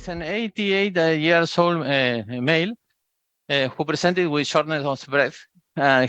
is an 88 years old male who presented with shortness of breath.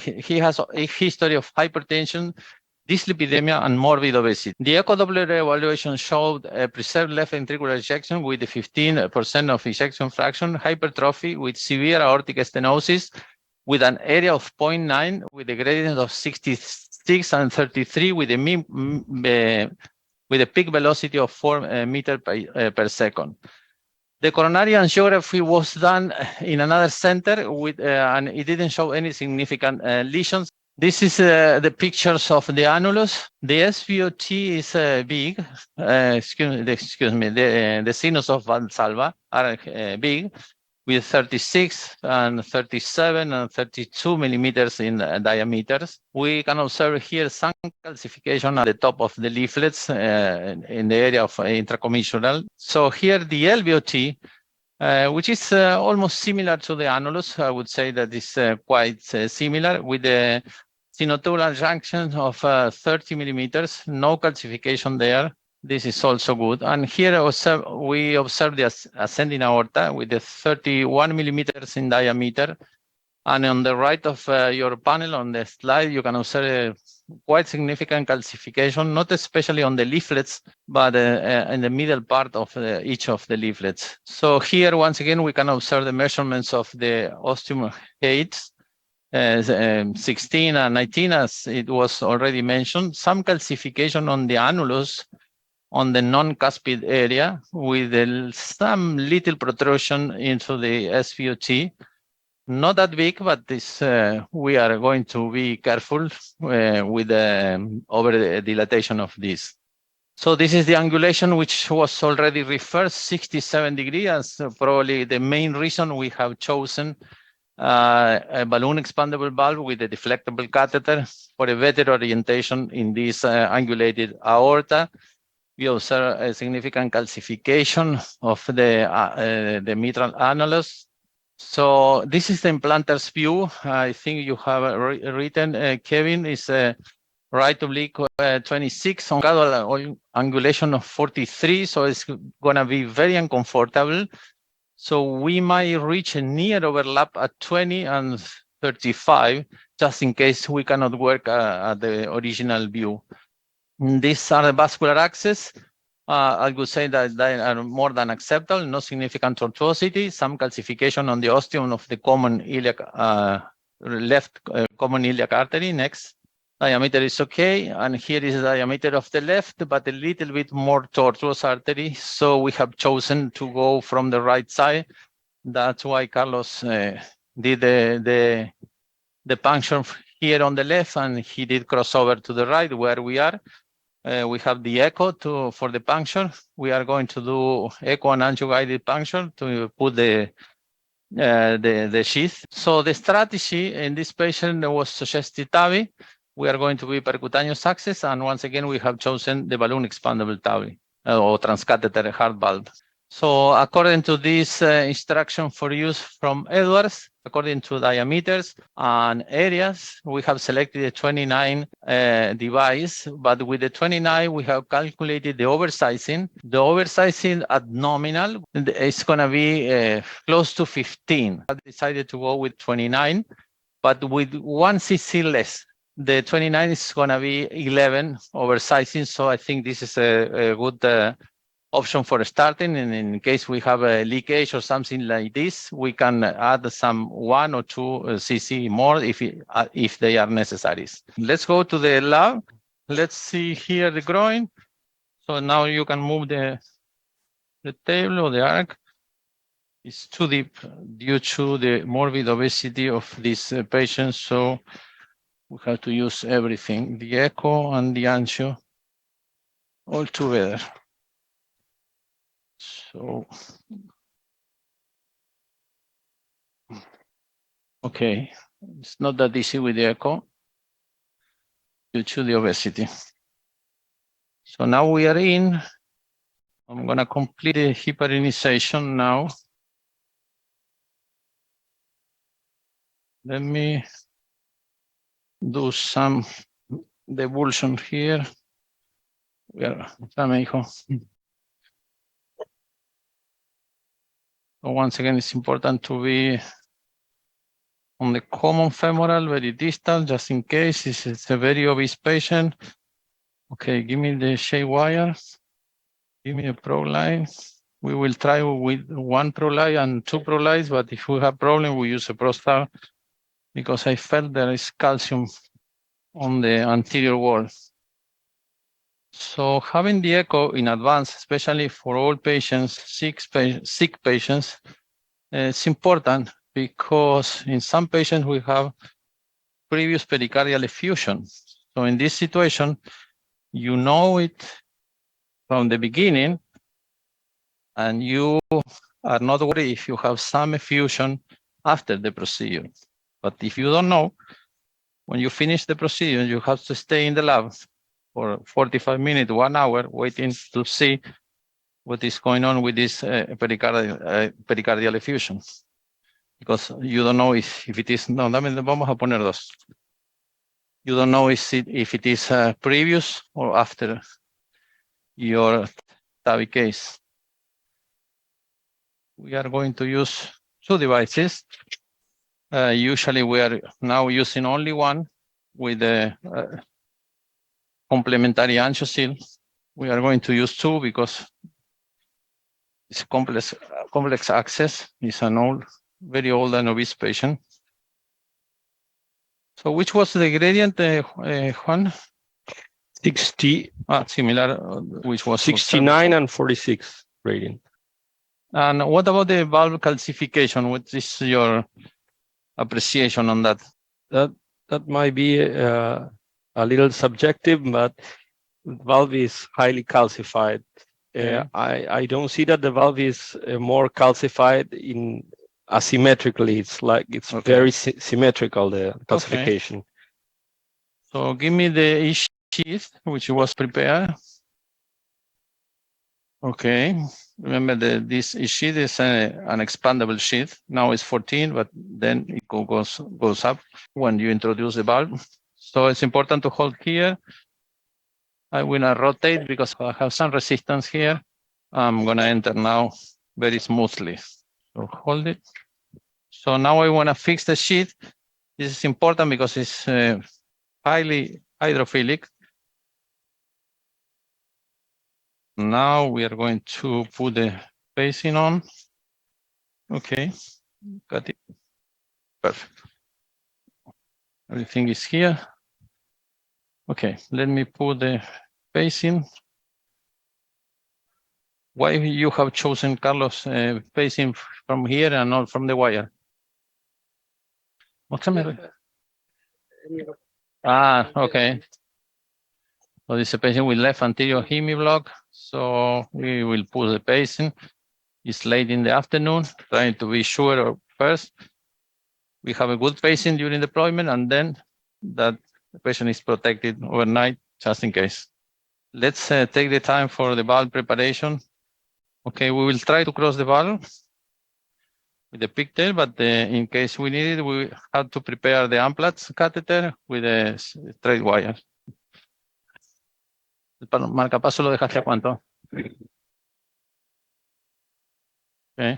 He has a history of hypertension, dyslipidemia, and morbid obesity. The echo Doppler evaluation showed a preserved left ventricular ejection with a 15% of ejection fraction, hypertrophy with severe aortic stenosis, with an area of 0.9, with a gradient of 66 and 33, with a peak velocity of 4 meters per second. The coronary angiography was done in another center with, and it didn't show any significant lesions. This is the pictures of the annulus. The SVOT is big. Excuse me. The sinus of Valsalva are big, with 36 and 37 and 32 millimeters in diameters. We can observe here some calcification at the top of the leaflets in the area of intracommissural. So here the LVOT, which is almost similar to the annulus, I would say that is quite similar, with the sinotubular junction of 30 millimeters, no calcification there. This is also good. And here we observe the ascending aorta with the 31 millimeters in diameter. And on the right of your panel on the slide, you can observe quite significant calcification, not especially on the leaflets, but in the middle part of each of the leaflets. So here, once again, we can observe the measurements of the ostium heights, 16 and 19, as it was already mentioned. Some calcification on the annulus, on the non-cuspid area, with some little protrusion into the SVOT. Not that big, but this we are going to be careful with the over dilatation of this. So this is the angulation, which was already referred, 67 degrees, as probably the main reason we have chosen a balloon expandable valve with a deflectable catheter for a better orientation in this angulated aorta. We observe a significant calcification of the mitral annulus. So this is the implanter's view. I think you have written, Kevin, is right oblique 26 on caudal angulation of 43. So it's going to be very uncomfortable. So we might reach a near overlap at 20 and 35, just in case we cannot work at the original view. These are the vascular access. I would say that they are more than acceptable, no significant tortuosity, some calcification on the ostium of the common iliac, left common iliac artery. Next. Diameter is okay, and here is the diameter of the left, but a little bit more tortuous artery. So we have chosen to go from the right side. That's why Carlos did the puncture here on the left, and he did crossover to the right where we are. We have the echo for the puncture. We are going to do echo and angio-guided puncture to put the sheath. So the strategy in this patient was suggested TAVI. We are going to be percutaneous access, and once again we have chosen the balloon expandable TAVI or transcatheter heart valve. So according to this instruction for use from Edwards, according to diameters and areas, we have selected a 29 device, but with the 29, we have calculated the oversizing. The oversizing at nominal is going to be close to 15. I decided to go with 29, but with 1 cc less. The 29 is going to be 11 oversizing, so I think this is a good option for starting. And in case we have a leakage or something like this, we can add some 1 or 2 cc more if they are necessary. Let's go to the lab. Let's see here the groin. So now you can move the table or the arc. It's too deep due to the morbid obesity of this patient, so we have to use everything, the echo and the angio all together. So, okay, it's not that easy with the echo due to the obesity. So now we are in. I'm going to complete the heparinization now. Let me do some devulsion here. Dame, hijo. So once again, it's important to be on the common femoral, very distal, just in case it's a very obese patient. Okay, give me the shade wires. Give me a pro line. We will try with one pro line and two pro lines, but if we have problem, we use a pro star because I felt there is calcium on the anterior wall. So having the echo in advance, especially for all patients, sick patients, it's important because in some patients we have previous pericardial effusion. So in this situation, you know it from the beginning, and you are not worried if you have some effusion after the procedure. But if you don't know, when you finish the procedure, you have to stay in the lab for 45 minutes, 1 hour, waiting to see what is going on with this pericardial effusion. Because you don't know if it is, no, vamos a poner dos. You don't know if it is previous or after your TAVI case. We are going to use two devices. Usually we are now using only one with the complementary angiosyl. We are going to use two because it's complex access. It's an very old and obese patient. So which was the gradient, Juan? 60. Similar, which was 69 and 46 gradient. And what about the valve calcification? What is your appreciation on that? That might be a little subjective, but the valve is highly calcified. Okay. I don't see that the valve is more calcified in asymmetrically. It's like it's Okay. very symmetrical, the calcification. Okay. So give me the sheath which was prepared. Okay. Remember this sheath is an expandable sheath. Now it's 14, but then it goes up when you introduce the valve. So it's important to hold here. I will not rotate because I have some resistance here. I'm going to enter now very smoothly. So hold it. So now I want to fix the sheath. This is important because it's highly hydrophilic. Now we are going to put the pacing on. Okay, got it. Perfect. Everything is here. Okay, let me put the pacing. Why you have chosen, Carlos, pacing from here and not from the wire? Okay. So this is a patient with left anterior hemiblock. So we will put the pacing. It's late in the afternoon, trying to be sure first. We have a good pacing during deployment, and then that the patient is protected overnight, just in case. Let's take the time for the valve preparation. Okay, we will try to cross the valve with the pigtail, but in case we need it, we have to prepare the Amplatz catheter with a straight wire. El marcapaso lo dejaste a cuánto? Okay.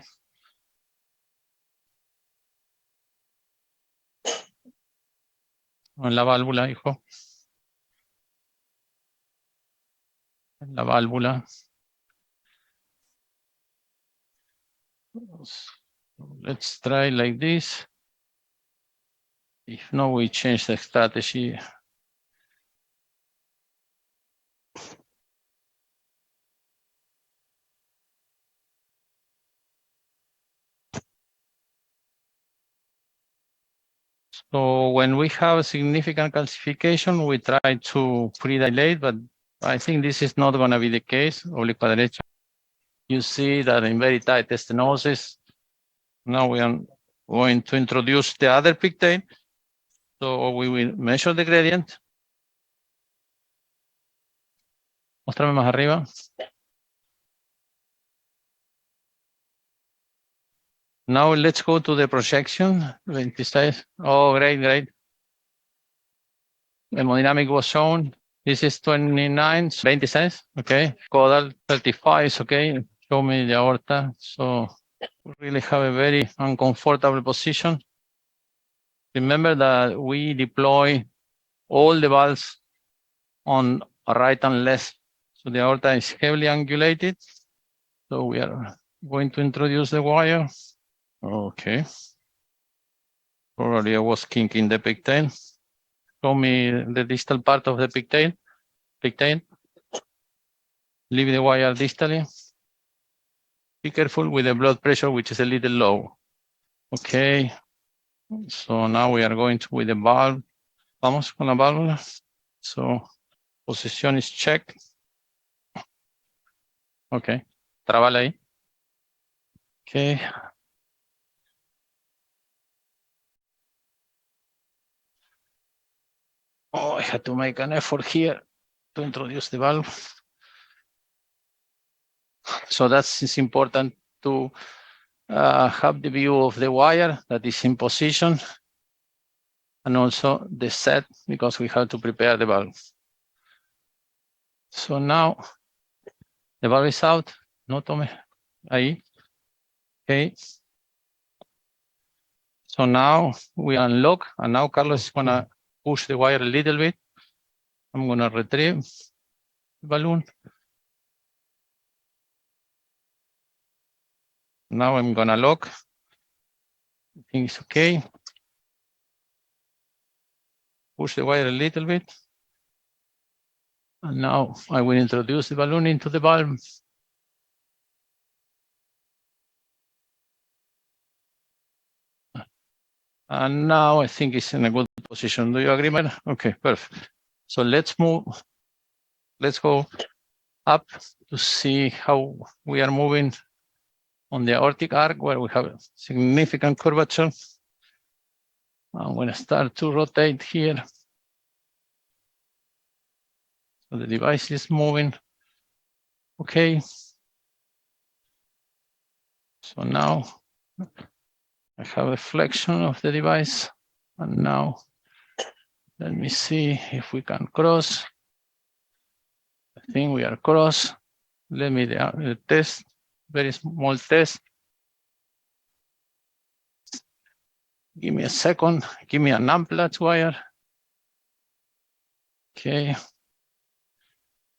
En la válvula, hijo. En la válvula. Let's try like this. If not, we change the strategy. So when we have a significant calcification, we try to pre-dilate, but I think this is not going to be the case. Oblicua derecha. You see that in very tight stenosis. Now we are going to introduce the other pigtail. So we will measure the gradient. Mostrame más arriba. Now let's go to the projection. 26. Oh, great. Hemodynamic was shown. This is 29, 26. Okay. Caudal 35. Okay. Show me the aorta. So We really have a very uncomfortable position. Remember that we deploy all the valves on right and left. So the aorta is heavily angulated. So we are going to introduce the wire. Okay. Probably I was kinking the pigtail. Show me the distal part of the pigtail. Leave the wire distally. Be careful with the blood pressure, which is a little low. Okay. So now we are going to with the valve. Vamos con la válvula. So position is checked. Okay. Trabala ahí. Okay. Oh, I had to make an effort here to introduce the valve. So that's important to have the view of the wire that is in position and also the set because we have to prepare the valve. So now the valve is out. No tome. Ahí. Okay. So now we unlock and now Carlos is gonna push the wire a little bit. I'm gonna retrieve the balloon. Now I'm gonna lock. I think it's okay. Push the wire a little bit. And now I will introduce the balloon into the valve. And now I think it's in a good position. Do you agree, man? Okay, perfect. So let's move. Let's go up to see how we are moving on the aortic arc where we have significant curvature. I'm going to start to rotate here. So the device is moving. Okay. So now I have a flexion of the device. And now let me see if we can cross. I think we are cross. Let me test, very small test. Give me a second. Give me an unplugged wire. Okay.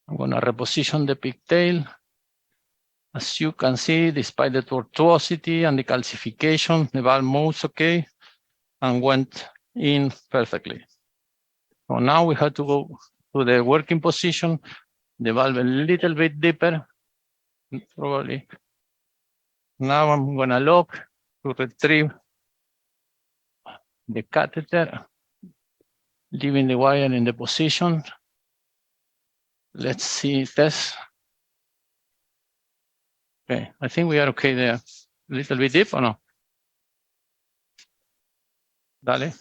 I'm going to reposition the pigtail. As you can see, despite the tortuosity and the calcification, the valve moves okay and went in perfectly. So now we have to go to the working position, the valve a little bit deeper, probably. Now I'm going to lock to retrieve the catheter, leaving the wire in the position. Let's see test. Okay, I think we are okay there. A little bit deep or no? Dale.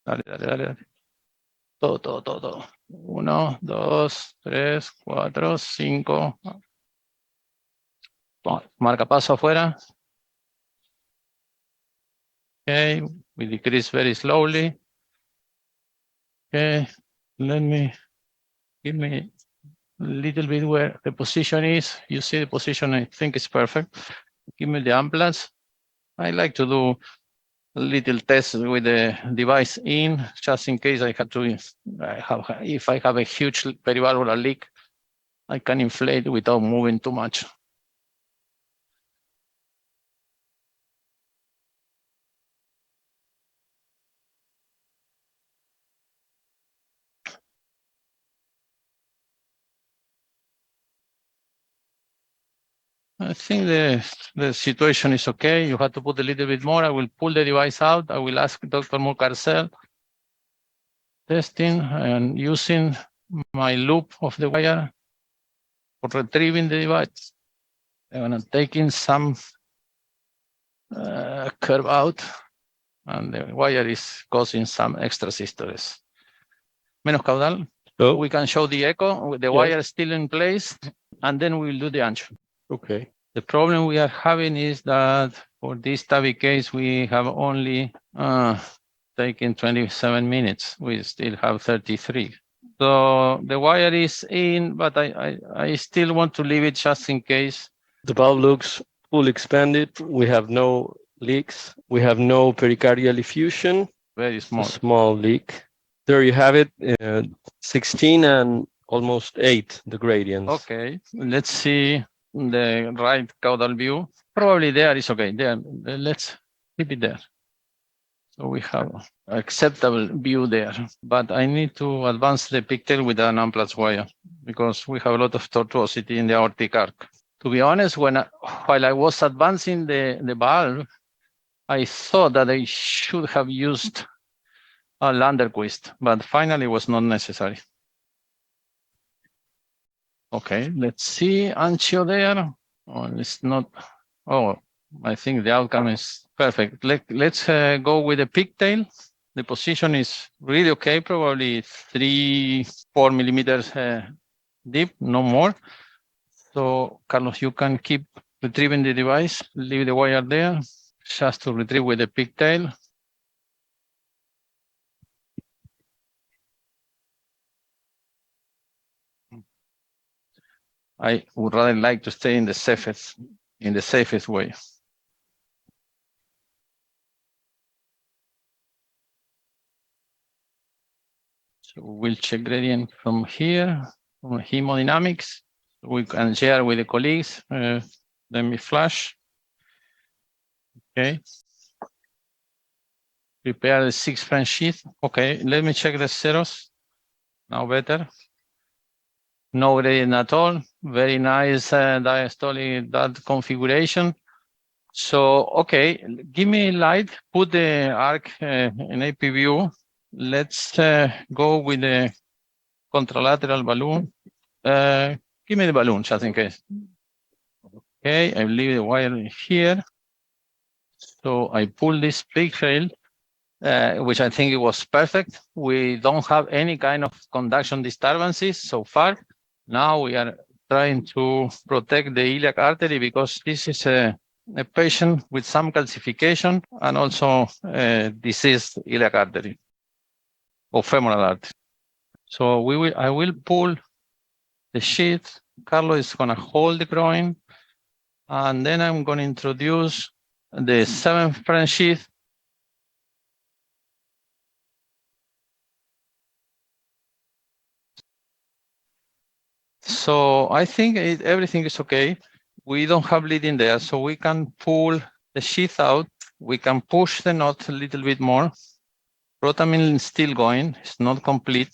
Dale. Todo. 1, 2, 3, 4, 5. Marca paso afuera. Okay, we decrease very slowly. Okay, give me a little bit where the position is. You see the position, I think it's perfect. Give me the unplugs. I like to do a little test with the device in, just in case I have to, if I have a huge perivalvular leak, I can inflate without moving too much. I think the situation is okay. You have to put a little bit more. I will pull the device out. I will ask Dr. Mucarcel. Testing and using my loop of the wire for retrieving the device. I'm going to take in some curve out, and the wire is causing some extra systoles. Menos caudal. So we can show the echo with the wire still in place, and then we will do the ancho. okay. The problem we are having is that for this TAVI case, we have only taken 27 minutes. We still have 33. So the wire is in, but I still want to leave it just in case The valve looks fully expanded. We have no leaks. We have no pericardial effusion. Very A small. small leak. There you have it, 16 and almost 8, the gradients. Okay, let's see the right caudal view. Probably there is okay. There, let's keep it there. So we have acceptable view there, but I need to advance the pigtail with an amplas wire because we have a lot of tortuosity in the aortic arc. To be honest, while I was advancing the valve, I thought that I should have used a Landerquist, but finally it was not necessary. Okay, let's see, Ancho there. Oh, it's not. Oh, I think the outcome is perfect. Let's go with the pigtail. The position is really okay, probably 3-4 millimeters deep, no more. So, Carlos, you can keep retrieving the device, leave the wire there, just to retrieve with the pigtail. I would rather like to stay in the safest way. So we'll check gradient from here, from hemodynamics. We can share with the colleagues. Let me flash. Okay. Prepare the 6 French sheath. Okay, let me check the zeros. Now better. No gradient at all. Very nice diastolic that configuration. So, okay, give me light, put the arc in AP view. Let's go with the contralateral balloon. Give me the balloon just in case. Okay, I leave the wire here. So I pull this pigtail, which I think it was perfect. We don't have any kind of conduction disturbances so far. Now we are trying to protect the iliac artery because this is a patient with some calcification and also diseased iliac artery or femoral artery. So I will pull the sheath. Carlos is going to hold the groin, and then I'm going to introduce the 7th French sheath. So I think everything is okay. We don't have bleeding there, so we can pull the sheath out. We can push the knot a little bit more. Rotamine is still going, it's not complete.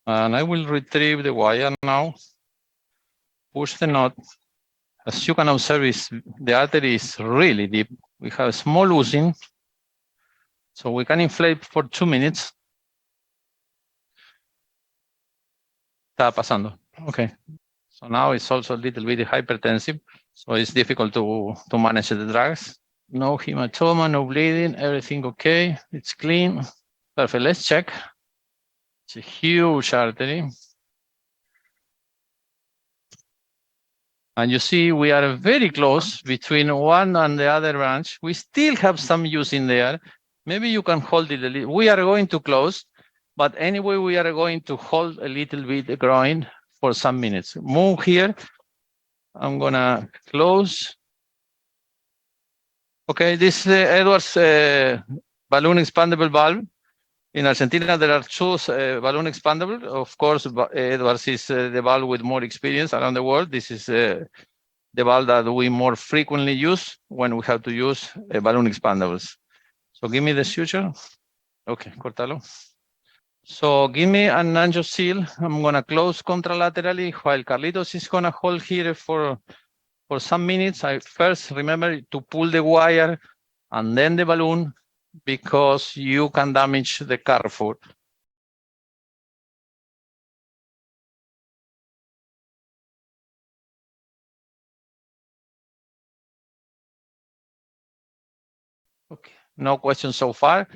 And I will retrieve the wire now, push the knot. As you can observe, the artery is really deep. We have a small oozing, so we can inflate for 2 minutes. Está pasando. Okay. So now it's also a little bit hypertensive, so it's difficult to manage the drugs. No hematoma, no bleeding, everything okay. It's clean. Perfect. Let's check. It's a huge artery. And you see, we are very close between one and the other branch. We still have some use in there. Maybe you can hold it a little. We are going to close, but anyway, we are going to hold a little bit the groin for some minutes. Move here. I'm gonna close. Okay, this is Edwards balloon expandable valve. In Argentina, there are 2 balloon expandable. Of course, Edwards is the valve with more experience around the world. This is the valve that we more frequently use when we have to use balloon expandables. So give me the suture. Okay, cortalo. So give me an angioseal. I'm gonna close contralaterally while Carlitos is gonna hold here for some minutes. I first remember to pull the wire and then the balloon because you can damage the carrefour. Okay, no questions so far.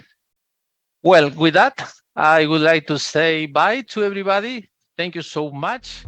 Well, with that, I would like to say bye to everybody. Thank you so much.